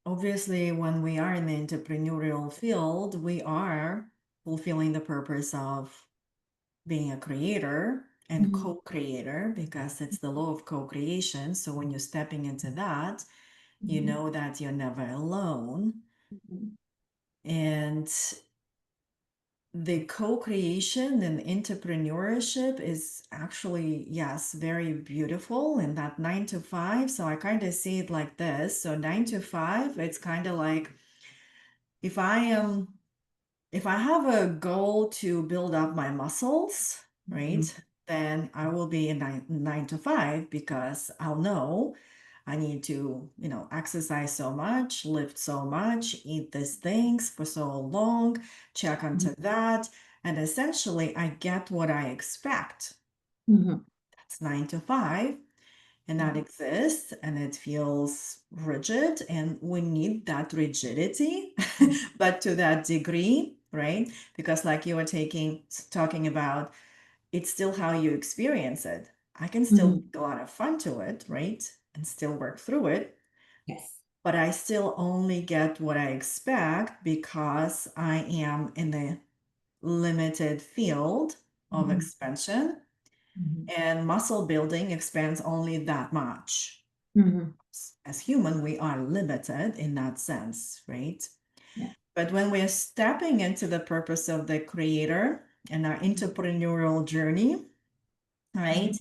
obviously when we are in the entrepreneurial field, we are fulfilling the purpose of being a creator and Mhm. co-creator because it's the law of co-creation. So when you're stepping into that, you Mhm. know that you're never alone. Mhm. And the co-creation and entrepreneurship is actually, yes, very beautiful in that 9 to 5. So I kind of see it like this. So 9 to 5, it's kind of like if I am if I have a goal to build up my muscles, right, Mhm. then I will be in 9 to 5 because I'll know I need to, exercise so much, lift so much, eat these things for so long, check Mhm. onto that. And essentially, I get what I expect. Mhm. That's 9 to 5 and that exists and it feels rigid and we need that rigidity Mhm. but to that degree, right? Because like you were talking about, it's still how you experience it. I can still Mhm. take a lot of fun to it, right, and still work through it, Yes. but I still only get what I expect because I am in the limited field of Mhm. expansion, Mhm. and muscle building expands only that much. Mhm. As human, we are limited in that sense, right? Yeah. But when we're stepping into the purpose of the creator and our entrepreneurial journey, right? Mhm.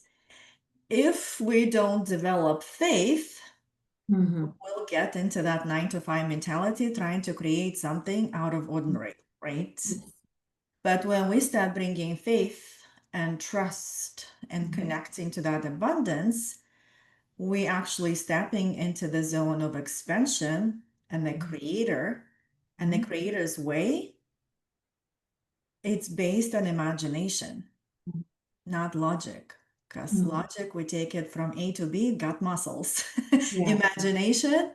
If we don't develop faith, Mhm. we'll get into that 9 to 5 mentality, trying to create something out of Mhm. ordinary, right? Yes. But when we start bringing faith and trust and Mhm. connecting to that abundance, we actually stepping into the zone of expansion Mhm. and the Mhm. creator's way, it's based on imagination, Mhm. not logic. Because Mhm. logic, we take it from A to B, got muscles. Yeah. Imagination,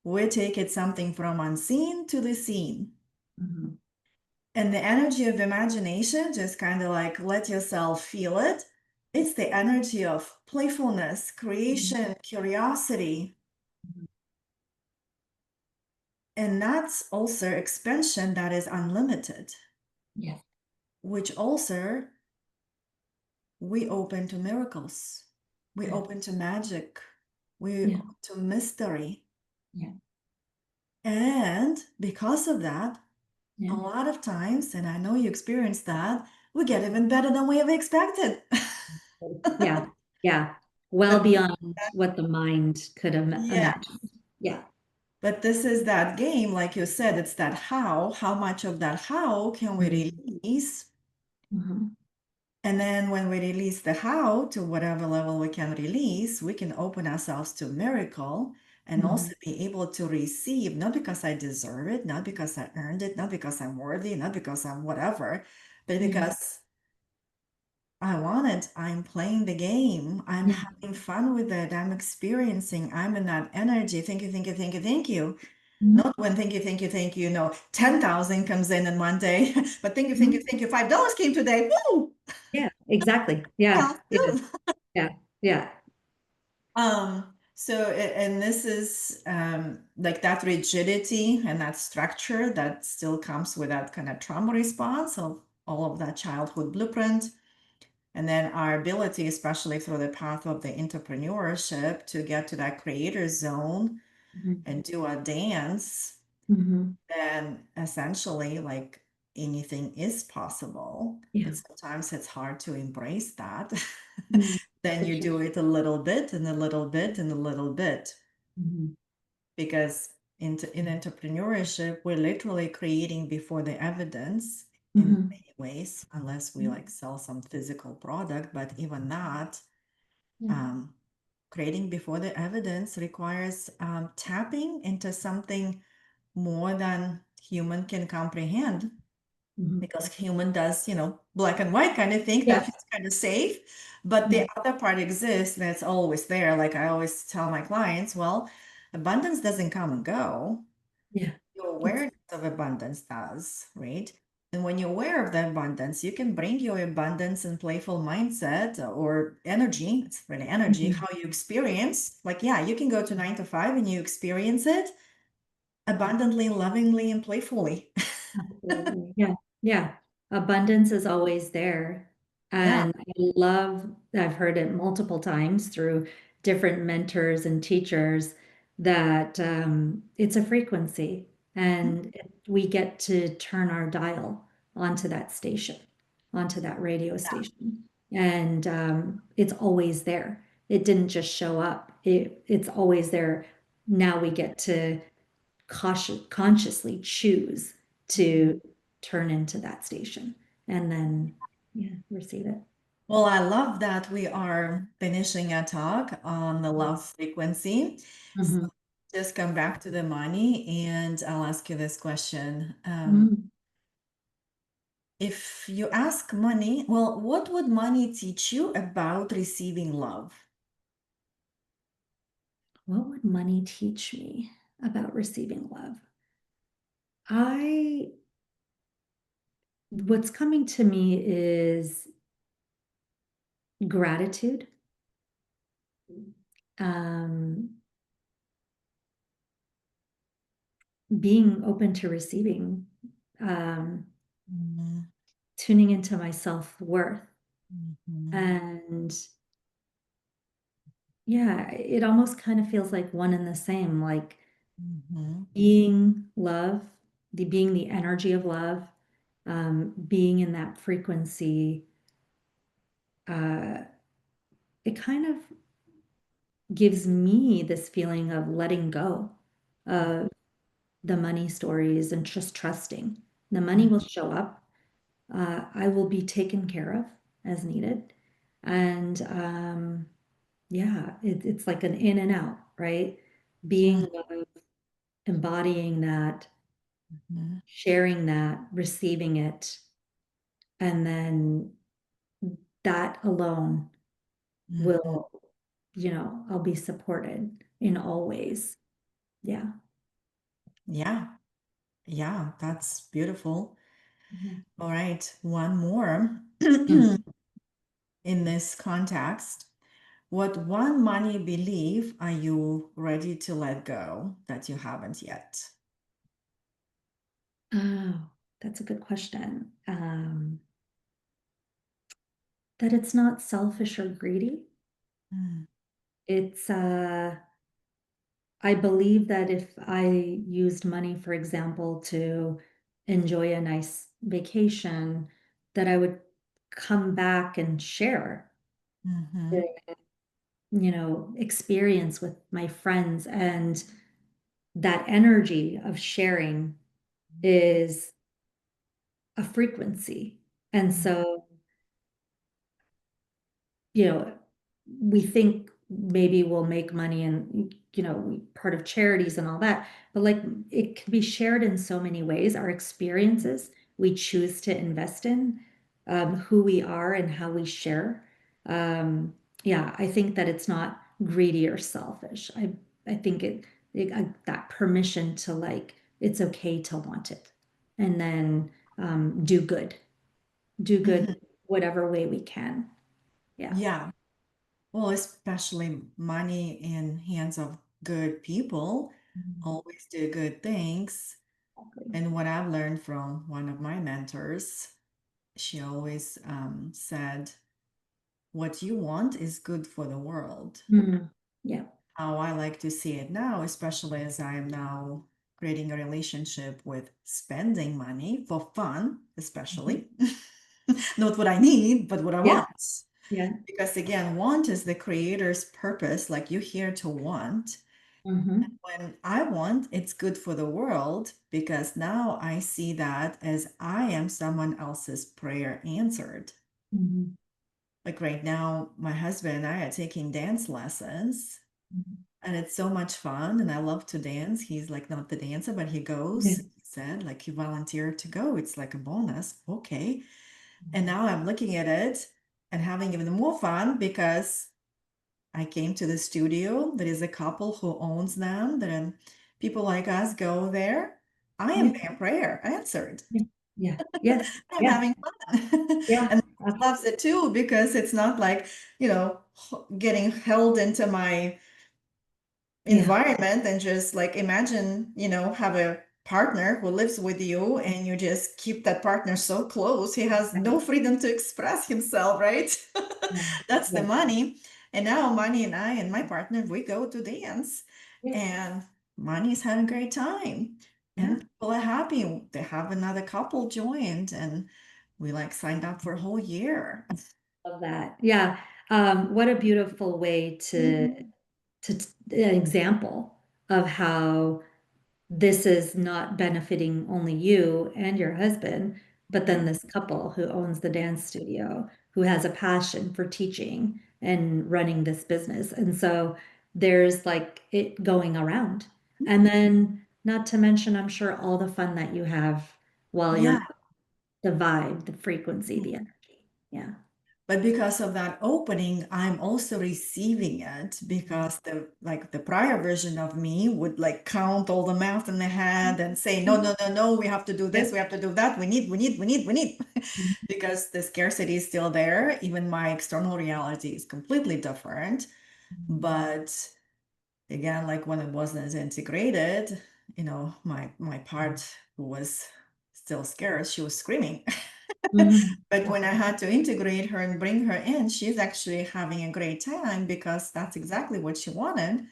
we take it something from unseen to the seen. Mhm. And the energy of imagination, just kind of like let yourself feel it. It's the energy of playfulness, Mhm. creation, curiosity. And that's also expansion that is unlimited, Yes. which also we open to miracles. We Yeah. open to magic. We Yeah. open to mystery. Yeah. And because of that, a Yeah. lot of times, and I know you experienced that, we get even better than we ever expected. Yeah. Yeah. Well But beyond what the mind could yeah, imagine. Yeah. but this is that game, like you said, it's that how much of that how can we Mhm. release? Mhm. And then when we release the how to whatever level we can release, we can open ourselves to miracle and Mhm. also be able to receive, not because I deserve it, not because I earned it, not because I'm worthy, not because I'm whatever, but Yeah. because I want it. I'm playing the game. I'm Yeah. having fun with it. I'm experiencing. I'm in that energy. Thank you, thank you, thank you, thank you. Mhm. Not when thank you, thank you, thank you, 10,000 comes in one day, but Mhm. thank you, $5 came today. Woo! Yeah. Exactly. Yeah. Yeah. Awesome. Yeah. Yeah. And this is like that rigidity and that structure that still comes with that kind of trauma response of all of that childhood blueprint. And then our ability, especially through the path of the entrepreneurship, to get to that creator zone Mhm. and do a dance, Mhm. then essentially, like anything is possible. Yeah. But sometimes it's hard to embrace that. Mhm. Then For you sure. do it a little bit and a little bit and a little bit. Mhm. Because in entrepreneurship, we're literally creating before the evidence in Mhm. many ways, unless we like sell some physical product. But even that, Yeah. um, creating before the evidence requires tapping into something more than human can comprehend. Mhm. Because human does, black and white kind of thing that Yeah. feels kind of safe. But Yeah. the other part exists that's always there. Like I always tell my clients, well, abundance doesn't come and go. Yeah. Your It's awareness of abundance does, right? And when you're aware of the abundance, you can bring your abundance and playful mindset or energy. It's really energy, Mhm. how you experience. Like, yeah, you can go to 9 to 5 and you experience it abundantly, lovingly, and playfully. Absolutely. Yeah. Yeah. Abundance is always there. Yeah. And I've heard it multiple times through different mentors and teachers that it's a frequency and we get to turn our dial onto that station, onto that radio station. And it's always there. It didn't just show up. It's always there. Now we get to consciously choose to turn into that station and then yeah receive it. Well, I love that we are finishing a talk on the love frequency. So Mhm. just come back to the money, and I'll ask you this question. Mhm. If you ask money, well, what would money teach you about receiving love? What would money teach me about receiving love? I What's coming to me is gratitude, um, being open to receiving, um, Mhm, tuning into my self-worth, mhm, and yeah, it almost kind of feels like one and the same, like mhm, being love, being the energy of love, being in that frequency, uh, it kind of gives me this feeling of letting go of the money stories and just trusting. The money mhm. will show up. I will be taken care of as needed. And yeah, it's like an in and out, right? Being love, embodying that, Mhm, sharing that, receiving it, and then that alone mhm. will, I'll be supported in all ways. Yeah. Yeah, yeah, that's beautiful. Mhm. All right, one more Mm. in this context. What one money belief are you ready to let go that you haven't yet? Oh, that's a good question. That it's not selfish or greedy. Mm, It's I believe that if I used money, for example, to enjoy a nice vacation, that I would come back and share mhm, the, experience with my friends. And that energy of sharing is a frequency. And mm, so, you know, we think maybe we'll make money and, part of charities and all that, but like it can be shared in so many ways. Our experiences we choose to invest in, who we are and how we share. Yeah, I think that it's not greedy or selfish. I think that permission to like it's okay to want it, and then do good mhm. whatever way we can. Yeah. Yeah. Well, especially money in hands of good people Mhm. always do good things. Exactly. And what I've learned from one of my mentors, she always said, what you want is good for the world. Mm. Yeah. How I like to see it now, especially as I am now creating a relationship with spending money for fun, Mhm. especially. Not what I need, but what I Yeah. want. Yeah. Because again, want is the creator's purpose, like you're here to want. Hmm. When I want, it's good for the world because now I see that as I am someone else's prayer answered. Hmm. Like right now, my husband and I are taking dance lessons, and it's so much fun. And I love to dance. He's like not the dancer, but he Yeah. goes. He said, like, he volunteered to go. It's like a bonus. Okay. And now I'm looking at it and having even more fun because I came to the studio. There is a couple who owns them. Then people like us go there. I am Yeah. their prayer answered. Yeah. Yeah. Yes. I'm Yeah. having fun. Yeah. And he loves it too because it's not like, getting held into my Yeah. environment and just like imagine, have a partner who lives with you and you just keep that partner so close. He has Right. no freedom to express himself, right? Yeah. That's the Yeah. money. And now Money and I and my partner, we go to dance Yeah. and Money is having a great time. Yeah. And people are happy. They have another couple joined and we like signed up for a whole year. Love that. Yeah. What a beautiful way Mhm. an example of how this is not benefiting only you and your husband, but then this couple who owns the dance studio, who has a passion for teaching and running this business. And so there's like it going around. And then, not to mention, I'm sure all the fun that you have while you're Yeah. the vibe, the frequency, the energy. Yeah. But because of that opening, I'm also receiving it because the prior version of me would like count all the math in the head and say, no, no, no, no, we have to do this, Yep. we have to do that, we need. Because the scarcity is still there. Even my external reality is completely different. But again, like when it wasn't integrated, my part who was still scarce, she was screaming. Mhm. But when I had to integrate her and bring her in, she's actually having a great time because that's exactly what she wanted.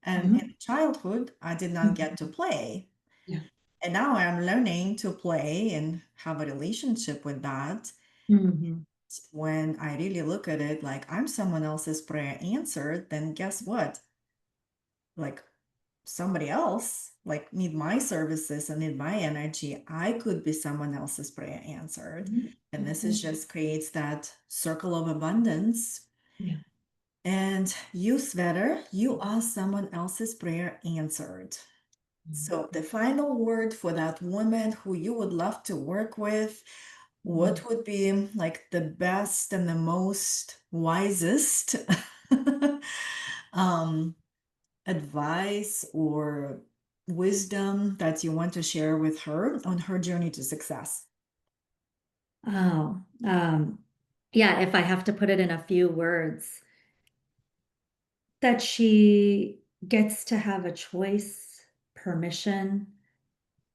And in Mhm. childhood, I did not Mhm. get to play. Yeah. And now I'm learning to play and have a relationship with that. Mhm. When I really look at it like I'm someone else's prayer answered, then guess what? Like somebody else like need my services and need my energy, I could be someone else's prayer answered. Mhm. And this is Mhm. just creates that circle of abundance. Yeah. And you, Svetter, you are someone else's prayer answered. So the final word for that woman who you would love to work with, Mhm. what would be like the best and the most wisest um, advice or wisdom that you want to share with her on her journey to success? Oh, yeah, if I have to put it in a few words, that she gets to have a choice, permission,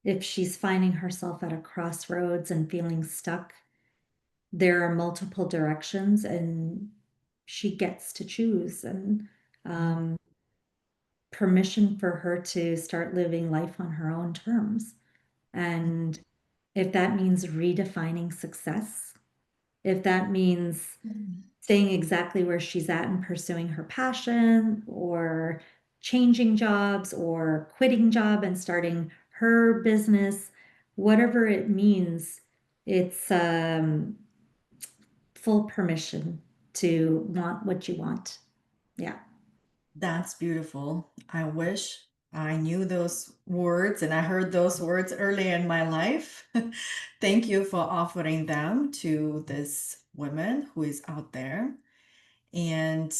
if she's finding herself at a crossroads and feeling stuck, there are multiple directions and she gets to choose and um, permission for her to start living life on her own terms. And if that means redefining success, if that means Mhm. staying exactly where she's at and pursuing her passion or changing jobs or quitting job and starting her business, whatever it means, it's full permission to want what you want. Yeah. That's beautiful. I wish I knew those words and I heard those words early in my life. Thank you for offering them to this woman who is out there. And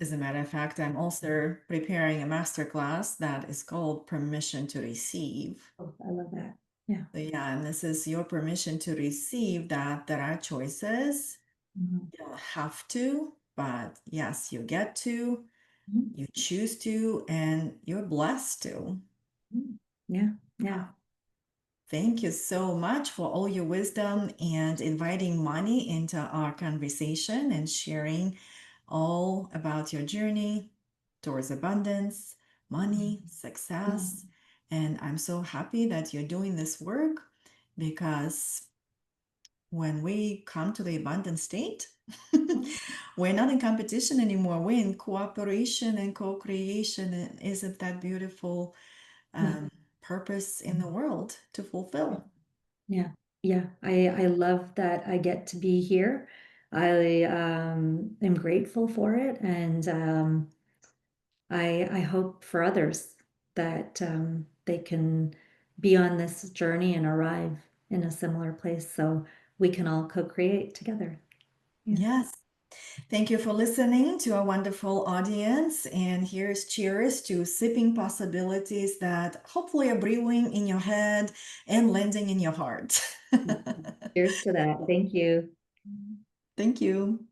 as a matter of fact, I'm also preparing a masterclass that is called Permission to Receive. Oh, I love that. Yeah. So yeah, and this is your permission to receive that there are choices. Mhm. You don't have to, but yes, you get to. Mhm. You choose to, and you're blessed to. Mhm. Yeah. Yeah. Thank you so much for all your wisdom and inviting money into our conversation and sharing all about your journey towards abundance, money, Mhm. success. And I'm so happy that you're doing this work because when we come to the abundant state, we're not in competition anymore. We're in cooperation and co creation. And isn't that beautiful Yeah. purpose in the world to fulfill? Yeah. Yeah. I love that I get to be here. I am grateful for it and I hope for others that they can be on this journey and arrive in a similar place so we can all co-create together. Yeah. Yes. Thank you for listening to our wonderful audience. And here's cheers to sipping possibilities that hopefully are brewing in your head and landing in your heart. Cheers to that. Thank you. Thank you.